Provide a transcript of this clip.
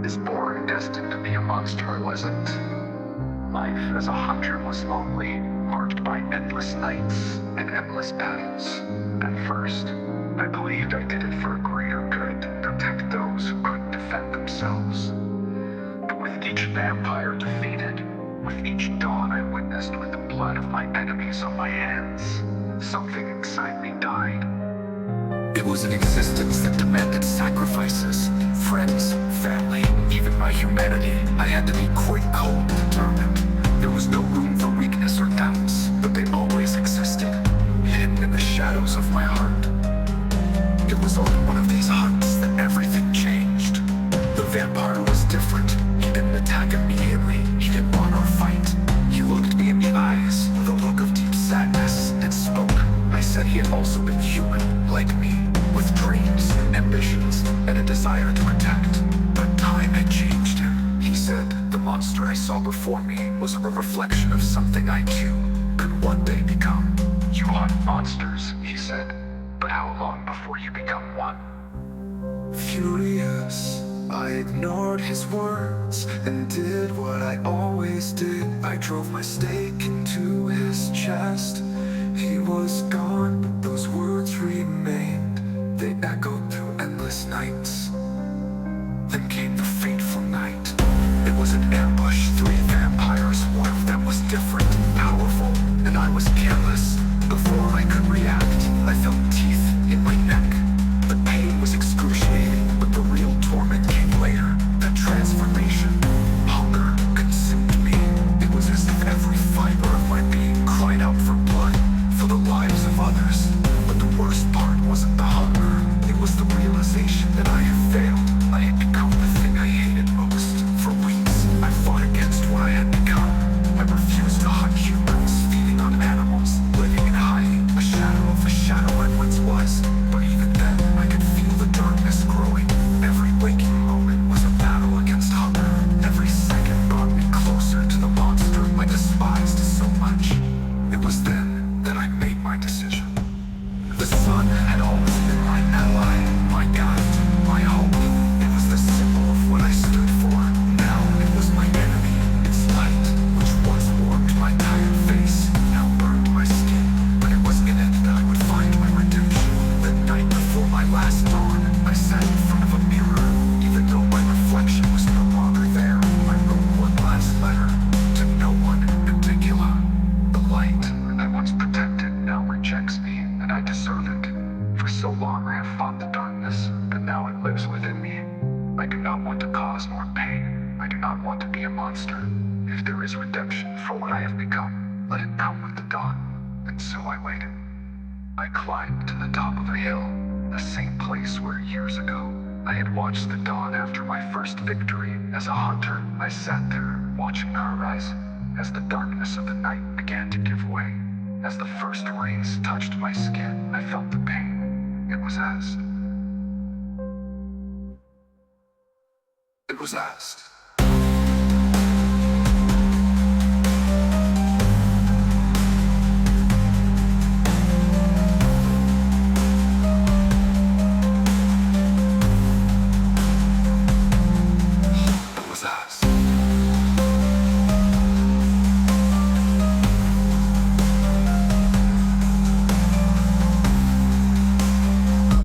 is born destined to be a monster or wasn't. Life as a hunter was lonely, marked by endless nights and endless battles. At first, I believed I did it for a greater good, to protect those who couldn't defend themselves. But with each vampire defeated, with each dawn I witnessed with the blood of my enemies on my hands, something inside me died. It was an existence that demanded sacrifices. Friends, family, even my humanity. I had to be quick, cold, and determined. There was no room for weakness or doubts, but they always existed, hidden in the shadows of my heart. It was on one of these hunts that everything changed. The vampire was different. He didn't attack immediately. He didn't run or fight. He looked me in the eyes with a look of deep sadness and spoke. I said he had also been human, like me, with dreams, ambitions, and a desire to protect. But time had changed him. He said the monster I saw before me was a reflection of something I too could one day become. You hunt monsters, he said, but how long before you become one? Furious, I ignored his words and did what I always did. I drove my stake into his chest. He was gone, but those words remained. They echoed through endless nights. Then came the fateful night. It was an ambush, 3 vampires. One of them was different, powerful, and I was careless. Before I could react, I felt teeth in my neck. The pain was excruciating, but the real torment came later. That transformation, hunger consumed me. It was as if every fiber of my being cried out for blood, for the lives of others. But the worst part wasn't the hunger. It was the realization that I had failed. I had become the thing I hated most. For weeks, I fought against what I had become. I refused to hunt humans, feeding on animals, living and hiding, a shadow of a shadow I once was. But even then, I could feel the darkness growing. Every waking moment was a battle against hunger. Every second brought me closer to the monster I despised so much. It was then that I made my decision. The sun had always been my ally, my guide, my hope. It was the symbol of what I stood for. Now it was my enemy. Its light, which once warmed my tired face, now burned my skin. But it was in it that I would find my redemption. The night before my last dawn, I sat in front of a mirror. Even though my reflection was no longer there, I wrote one last letter to no one in particular. The light I once protected now rejects me, and I deserve it. For so long I have fought the darkness, but now it lives within me. I do not want to cause more pain. I do not want to be a monster. If there is redemption for what I have become, let it come with the dawn. And so I waited. I climbed to the top of a hill, the same place where years ago I had watched the dawn after my first victory. As a hunter, I sat there, watching the horizon, as the darkness of the night began to give way. As the first rays touched my skin, I felt the pain. It was asked.